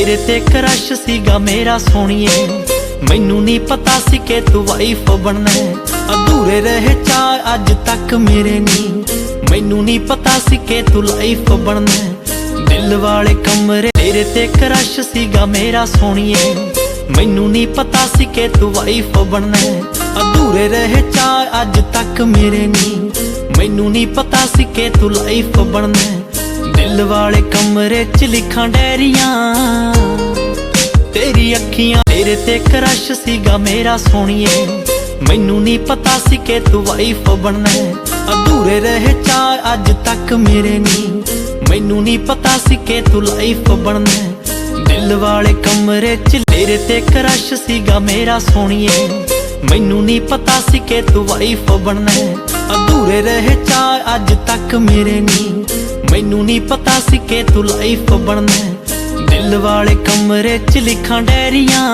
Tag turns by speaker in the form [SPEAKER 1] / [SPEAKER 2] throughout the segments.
[SPEAKER 1] तेरे ते क्रश सीगा मेरा सोनिए, मैनू नहीं पता सी के तू वाइफ बनना है। अधूरे रहे चाह अज तक मेरे नी, मैनू नहीं पता सी के तू लाइफ बनना है। दिल वाले कमरे तेरे ते क्रश सीगा मेरा सोनिए, मैनू नहीं पता सी के तू वाइफ बनना है। अधूरे रहे चाह अज तक मेरे नी, मैनू नहीं पता सी के तू लाइफ बनना है। दिल वाले कमरे च लिखां डायरियां तेरी अखियां, तेरे ते क्रश सीगा मेरा सोनिए, मैनू नहीं पता सी के तू वाइफ बनना है। अधूरे रहे चाह अज तक मेरे नी, मैनू नहीं पता सी के तू लाइफ बनना है। दिल वाले कमरे च तेरे ते क्रश सीगा मेरा सोनिए, मैनू नहीं पता सी के तू वाइफ बनना है। अधूरे रहे चाह अज तक मेरे नी, मैनू नहीं पता सी के तू लाइफ बनना है। दिल वाले कमरे च लिखां डायरियां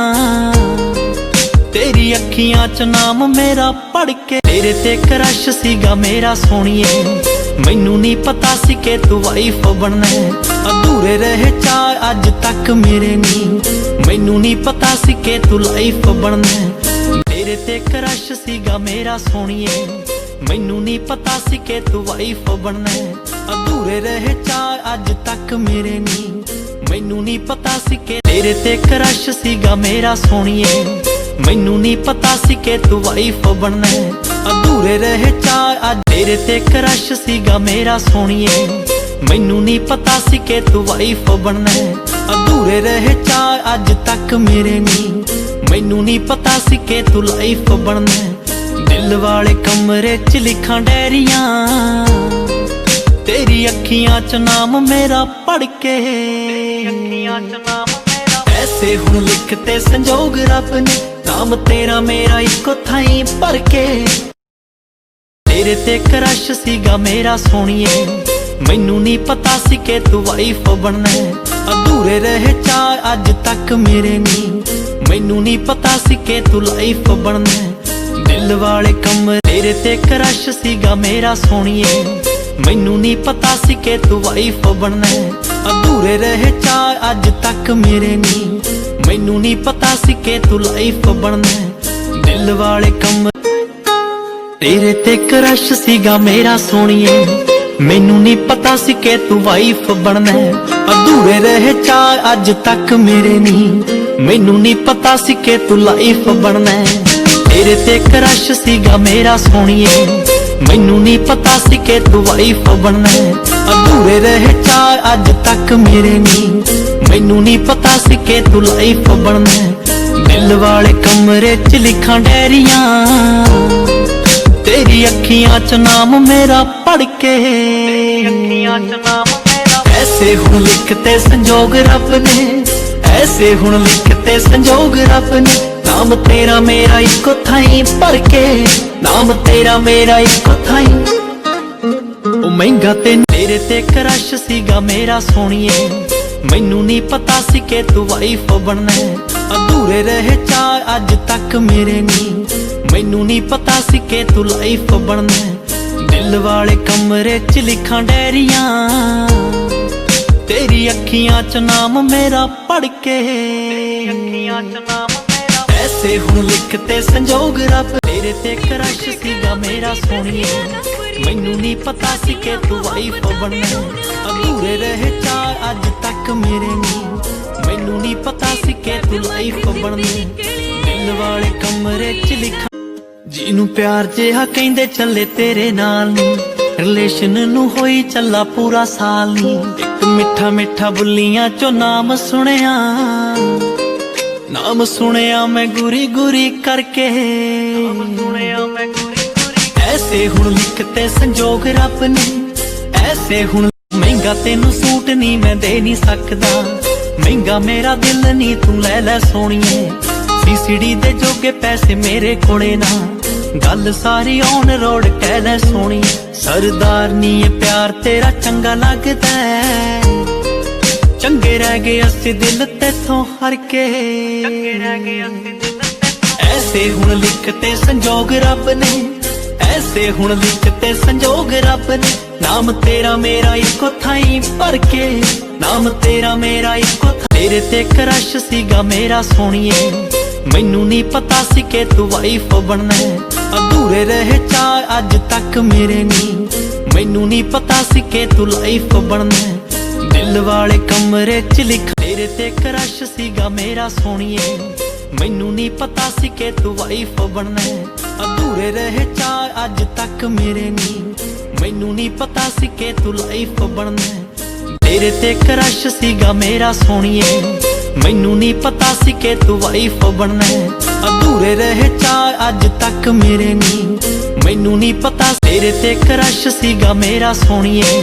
[SPEAKER 1] तेरी अखियां च नाम मेरा पढ़ के, तेरे ते क्रश सीगा मेरा सोनिए, मैनू नहीं पता सी के तू वाइफ बनना है। अधूरे रहे चाह अज तक मेरे नी, मैनू नहीं पता सी के तू लाइफ बनना है। तेरे ते क्रश सीगा मेरा सोनिए, मैनू नहीं पता सी के तू वाइफ बनना है। अधूरे रहे चाह अज तक मेरे नी, मैनू नहीं पता सी के तेरे ते क्रश सीगा मेरा सोनिए, मैनू नहीं पता सी के तू वाइफ बनना है। अधूरे रहे चाह अज तेरे ते क्रश सीगा मेरा सोनिए, मैनू नहीं पता सी के तू वाइफ बनना है। अधूरे रहे चाह अज तक मेरे नी, मैनू नहीं पता सी के तू लाइफ बनना है। दिल वाले कमरे च लिखां डायरियां तेरी अखियां च नाम मेरा पढ़ के, ऐसे हुण लिखते संजोग रब ने, नाम तेरा मेरा इको थाई भर के। तेरे ते क्रश सीगा मेरा सोनिए, मैनू नहीं पता सी के तू वाइफ बनना है। अधूरे रहे चाह अज तक मेरे नी, मैनू नहीं पता सी के तू लाइफ बनना है। दिल वाले कमरे तेरे ते क्रश सीगा मेरा सोनिए, मैनू नहीं पता सी के तू वाइफ बनना है। अधूरे रहे चाह अज तक मेरे नी, मैनू नहीं पता सी के तू लाइफ बनना है। दिल वाले कमरे तेरे ते क्रश सीगा मेरा सोनिए, मैनू नहीं पता सी के तू वाइफ बनना है। अधूरे रहे चाह अज तक मेरे नी, मैनू नहीं पता सी के तू लाइफ बनना है। तेरे ते क्रश सीगा मेरा सोनिए, मैनू नहीं पता सी के तू वाइफ बनना है। अधूरे रहे चाह अज तक मेरे नी, मैनू नहीं पता सी के तू लाइफ बनना है। दिल वाले कमरे च लिखां डायरियां तेरी अखियां च नाम मेरा पढ़ के, ऐसे हुण लिखते संजोग रब ने, ऐसे हुण लिखते संजोग रब ने। नाम तेरा मेरा इको थाई भर के, नाम तेरा मेरा इको थाई। ओ महंगा तेरे ते क्रश सीगा मेरा सोनिए, मैनू नहीं पता सी के तू वाइफ बनना है। अधूरे रहे चाह अज तक मेरे नी, मैनू नहीं पता सी के तू लाइफ बनना है। दिल वाले कमरे च लिखां डायरियां तेरी अखियां च नाम मेरा पढ़ के, ऐसे हुण लिखते संजोग रब। तेरे ते क्रश सीगा मेरा सोनिए, मैनू नहीं पता सी के तू वाइफ बनना है। अधूरे रहे चाह अज तक मेरे नी, मैनू नहीं पता सी के तू लाइफ बनना है। दिल वाले कमरे च लिखा जीनू प्यार जिहा कहंदे चले तेरे नाल नी, रिलेशन नू होई चला पूरा साल नी। एक मिठा मिठा बुल्लियां चो नाम सुनिया, नाम सुनिया मैं गुरी गुरी करके। ऐसे हुण लिखते संजोग रब ने, ऐसे हुण महंगा तेनू सूट नहीं मैं दे नहीं सकदा। महंगा मेरा दिल नहीं तू ले ले सोनिए, सीसीडी दे जोगे पैसे मेरे कोले ना। गल सारी ऑन रोड कह ले सोनी, सरदार नी प्यार तेरा चंगा लगदा है। चंगे रह गए असी दिल तेथों हर के, ऐसे हुण लिखते संजोग रब ने, ऐसे हुण लिखते संजोग रब ने। नाम तेरा मेरा इको थाई भर के, नाम तेरा मेरा इको ਤੇਰੇ ਤੇ ਕਰਸ਼ ਸੀਗਾ ਮੇਰਾ ਸੋਹਣੀਏ, ਮੈਨੂੰ ਨਹੀਂ ਪਤਾ ਸੀ ਕਿ ਤੂੰ ਵਾਈਫ ਬਣਨਾ ਹੈ। ਅਧੂਰੇ ਰਹੇ ਚਾਅ ਅੱਜ ਤੱਕ ਮੇਰੇ ਨੀ, ਮੈਨੂੰ ਨਹੀਂ ਪਤਾ ਸੀ ਕਿ ਤੂੰ ਲਾਈਫ ਬਣਨਾ ਹੈ। ਦਿਲ ਵਾਲੇ ਕਮਰੇ 'ਚ ਲਿਖ ਤੇਰੇ ਤੇ ਕਰਸ਼ ਸੀਗਾ ਮੇਰਾ ਸੋਹਣੀਏ, ਮੈਨੂੰ ਨਹੀਂ ਪਤਾ ਸੀ ਕਿ ਤੂੰ ਵਾਈਫ ਬਣਨਾ ਹੈ। ਅਧੂਰੇ ਰਹੇ ਚਾਅ ਅੱਜ ਤੱਕ ਮੇਰੇ ਨੀ, ਮੈਨੂੰ ਨਹੀਂ ਪਤਾ ਸੀ ਕਿ ਤੂੰ ਲਾਈਫ ਬਣਨਾ ਹੈ। ਤੇਰੇ ਤੇ ਕਰਸ਼ ਸੀਗਾ ਮੇਰਾ ਸੋਹਣੀਏ, ਮੈਨੂੰ ਨਹੀਂ ਪਤਾ ਸੀ ਕਿ ਤੂੰ ਵਾਈਫ ਬਣਨਾ ਹੈ। ਅਧੂਰੇ ਰਹੇ ਚਾਅ ਅੱਜ ਤੱਕ ਮੇਰੇ ਨੀ, ਮੈਨੂੰ ਨਹੀਂ ਪਤਾ ਤੇਰੇ ਤੇ ਕਰਸ਼ ਸੀਗਾ ਮੇਰਾ ਸੋਹਣੀਏ,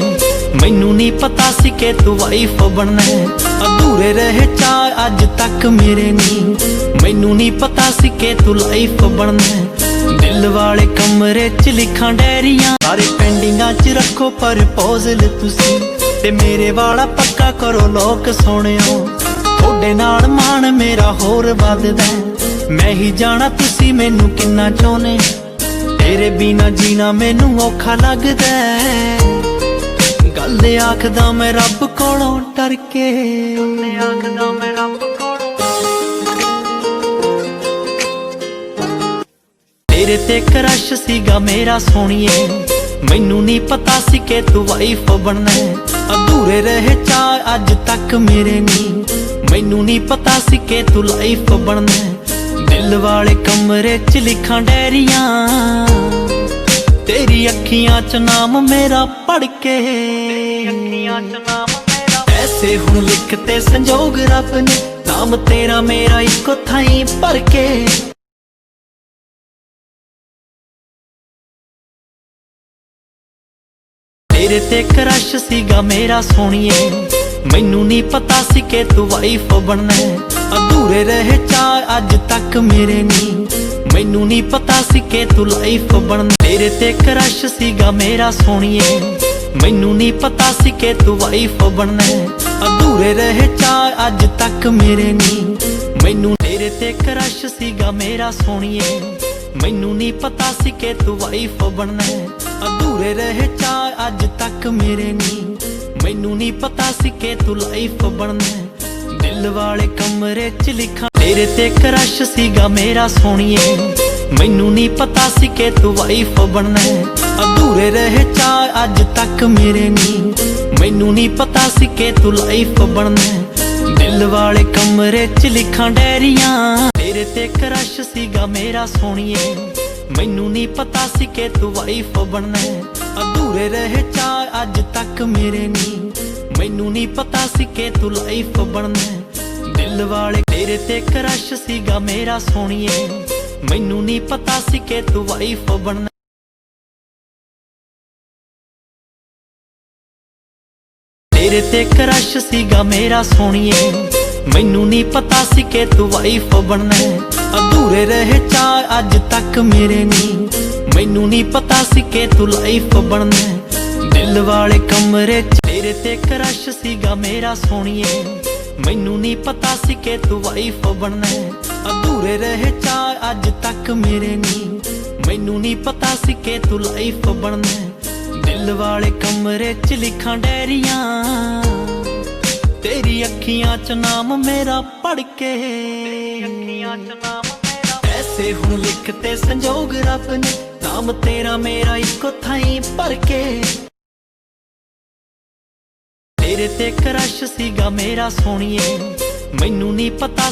[SPEAKER 1] ਮੈਨੂੰ ਨਹੀਂ ਪਤਾ ਸੀ ਕਿ ਤੂੰ ਵਾਈਫ ਬਣਨਾ ਹੈ। ਅਧੂਰੇ ਰਹੇ ਚਾਅ ਅੱਜ ਤੱਕ ਮੇਰੇ ਨੀ, ਮੈਨੂੰ ਨਹੀਂ ਪਤਾ ਸੀ ਕਿ ਤੂੰ ਲਾਈਫ ਬਣਨਾ ਹੈ। ਦਿਲ ਵਾਲੇ ਕਮਰੇ 'ਚ ਲਿਖਾਂ ਡੈਰੀਆਂ, ਸਾਰੇ ਪੈਂਡਿੰਗਾਂ 'ਚ ਰੱਖੋ ਪ੍ਰਪੋਜ਼ਲ ਤੁਸੀਂ, ਤੇ ਮੇਰੇ ਵਾਲਾ ਪੱਕਾ ਕਰੋ ਲੋਕ ਸੋਹਣਿਓ। ਤੁਹਾਡੇ ਨਾਲ ਮਾਣ ਮੇਰਾ ਹੋਰ ਵੱਧਦਾ, ਮੈਂ ਹੀ ਜਾਣਾ ਤੁਸੀਂ ਮੈਨੂੰ ਕਿੰਨਾ ਚਾਹੁੰਦੇ। ਤੇਰੇ ਬਿਨਾ ਜੀਣਾ ਮੈਨੂੰ ਔਖਾ ਲੱਗਦਾ, ਗੱਲ ਆਖਦਾ ਮੈਂ ਰੱਬ ਕੋਲੋਂ ਡਰ ਕੇ, ਆਖਦਾ ਮੈਂ ਰੱਬ ਕੋਲੋਂ। ਤੇਰੇ ਤੇ ਕਰਸ਼ ਸੀਗਾ ਮੇਰਾ ਸੋਹਣੀਏ, ਮੈਨੂੰ ਨਹੀਂ ਪਤਾ ਸੀ ਕਿ ਤੂੰ ਵਾਈਫ ਬਣਨਾ ਹੈ। ਅਧੂਰੇ ਰਹੇ ਚਾਅ ਅੱਜ ਤੱਕ ਮੇਰੇ ਨੀ, ਮੈਨੂੰ ਨਹੀਂ ਪਤਾ ਸੀ ਕਿ ਤੂੰ ਲਾਈਫ ਬਣਨਾ ਹੈ। ਦਿਲ ਵਾਲੇ ਕਮਰੇ 'ਚ ਲਿਖਾਂ ਡੈਰੀਆਂ, ਤੇਰੀ ਅੱਖੀਆਂ 'ਚ ਨਾਮ ਮੇਰਾ ਪੜ ਕੇ, ਅੱਖੀਆਂ 'ਚ ਨਾਮ ਮੇਰਾ। ਐਸੇ ਹੁਣ ਲਿਖਤੇ ਸੰਜੋਗ ਰੱਬ ਨੇ, ਨਾਮ ਤੇਰਾ ਮੇਰਾ ਇੱਕੋ ਥਾਈਂ ਭਰ ਕੇ। ਤੇਰੇ ਤੇ ਕਰਸ਼ ਸੀਗਾ ਮੇਰਾ ਸੋਹਣੀਏ, ਮੈਨੂੰ ਨਹੀਂ ਪਤਾ ਸੀ ਕਿ ਤੂੰ ਵਾਈਫ ਬਣਨਾ ਹੈ। ਅਧੂਰੇ ਰਹੇ ਚਾਅ ਅੱਜ ਤੱਕ ਮੇਰੇ ਨੀ, ਮੈਨੂੰ ਨਹੀਂ ਪਤਾ ਸੀ ਕਿ ਤੂੰ ਲਾਈਫ ਬਣਨਾ। ਤੇਰੇ ਤੇ ਕਰਸ਼ ਸੀਗਾ ਮੇਰਾ ਸੋਹਣੀਏ, ਮੈਨੂੰ ਨਹੀਂ ਪਤਾ ਸੀ ਕਿ ਤੂੰ ਵਾਈਫ ਬਣਨਾ ਹੈ। ਅਧੂਰੇ ਰਹੇ ਚਾਅ ਅੱਜ ਤੱਕ ਮੇਰੇ ਨੀ, ਮੈਨੂੰ ਤੇਰੇ ਤੇ ਕਰਸ਼ ਸੀਗਾ ਮੇਰਾ ਸੋਹਣੀਏ, ਮੈਨੂੰ ਨਹੀਂ ਪਤਾ ਸੀ ਕਿ ਤੂੰ ਵਾਈਫ ਬਣਨਾ ਹੈ। ਅਧੂਰੇ ਰਹੇ ਚਾਅ ਅੱਜ ਤੱਕ ਮੇਰੇ ਨੀ, ਮੈਨੂੰ ਨਹੀਂ ਪਤਾ ਸੀ ਕਿ ਤੂੰ ਲਾਈਫ ਬਣਨਾ ਹੈ। ਦਿਲ ਵਾਲੇ ਕਮਰੇ 'ਚ ਲਿਖਾਂ ਤੇਰੇ ਤੇ ਕਰਸ਼ ਸੀਗਾ ਮੇਰਾ ਸੋਹਣੀਏ, ਮੈਨੂੰ ਨਹੀਂ ਪਤਾ ਸੀ ਕਿ ਤੂੰ ਵਾਈਫ ਬਣਨਾ ਹੈ। ਅਧੂਰੇ ਰਹੇ ਚਾਅ ਅੱਜ ਤੱਕ ਮੇਰੇ ਨੀ, ਮੈਨੂੰ ਨਹੀਂ ਪਤਾ ਸੀ ਕਿ ਤੂੰ ਲਾਈਫ ਬਣਨਾ ਹੈ। ਦਿਲ ਵਾਲੇ ਕਮਰੇ 'ਚ ਲਿਖਾਂ ਡੈਰੀਆਂ, ਤੇਰੇ ਤੇ ਕਰਸ਼ ਸੀਗਾ ਮੇਰਾ ਸੋਹਣੀਏ, ਮੈਨੂੰ ਨਹੀਂ ਪਤਾ ਸੀ ਕਿ ਤੂੰ ਵਾਈਫ ਬਣਨਾ ਹੈ। ਅਧੂਰੇ ਰਹੇ ਚਾਅ ਅੱਜ ਤੱਕ ਮੇਰੇ ਨੀ, ਮੈਨੂੰ ਨਹੀਂ ਪਤਾ ਸੀ ਕਿ ਤੂੰ ਲਾਈਫ ਬਣਨਾ ਹੈ। ਦਿਲ ਵਾਲੇ ਤੇਰੇ ਤੇ ਕਰਸ਼ ਸੀਗਾ ਮੇਰਾ ਸੋਹਣੀਏ, ਮੈਨੂੰ ਨਹੀਂ ਪਤਾ ਸੀ ਕਿ ਤੂੰ ਵਾਈਫ ਬਣਨਾ। ਤੇਰੇ ਤੇ ਕਰਸ਼ ਸੀਗਾ ਮੇਰਾ ਸੋਹਣੀਏ, ਮੈਨੂੰ ਨਹੀਂ ਪਤਾ ਸੀ ਕਿ ਤੂੰ ਵਾਈਫ ਬਣਨਾ ਹੈ। ਅਧੂਰੇ ਰਹੇ ਚਾਅ ਅੱਜ ਤੱਕ ਮੇਰੇ ਨੀ, ਮੈਨੂੰ ਨਹੀਂ ਪਤਾ ਸੀ ਕਿ ਤੂੰ ਲਾਈਫ ਬਣਨਾ ਹੈ। ਦਿਲ ਵਾਲੇ ਕਮਰੇ 'ਚ ਤੇਰੇ ਤੇ ਕਰਸ਼ ਸੀਗਾ ਮੇਰਾ ਸੋਹਣੀਏ, ਮੈਨੂੰ ਨਹੀਂ ਪਤਾ ਸੀ ਕਿ ਤੂੰ ਵਾਈਫ ਬਣਨਾ ਹੈ। ਅਧੂਰੇ ਰਹੇ ਚਾਅ ਅੱਜ ਤੱਕ ਮੇਰੇ ਨੀ, ਮੈਨੂੰ ਨਹੀਂ ਪਤਾ ਸੀ ਕਿ ਤੂੰ ਲਾਈਫ ਬਣਨਾ ਹੈ। ਦਿਲ ਵਾਲੇ ਕਮਰੇ 'ਚ ਲਿਖਾਂ ਡੈਰੀਆਂ, ਤੇਰੀ ਅੱਖੀਆਂ 'ਚ ਨਾਮ ਮੇਰਾ ਪੜ ਕੇ, ਅੱਖੀਆਂ 'ਚ ਨਾਮ ਮੇਰਾ। ਐਸੇ ਹੁਣ ਲਿਖਤੇ ਸੰਜੋਗ ਰੱਬ ਨੇ, ਨਾਮ ਤੇਰਾ ਮੇਰਾ ਇੱਕੋ ਥਾਈਂ ਭਰ ਕੇ। ਤੇਰੇ ਤੇ ਕਰਸ਼ ਸੀਗਾ ਮੇਰਾ ਸੋਹਣੀਏ, ਮੈਨੂੰ ਨਹੀਂ ਪਤਾ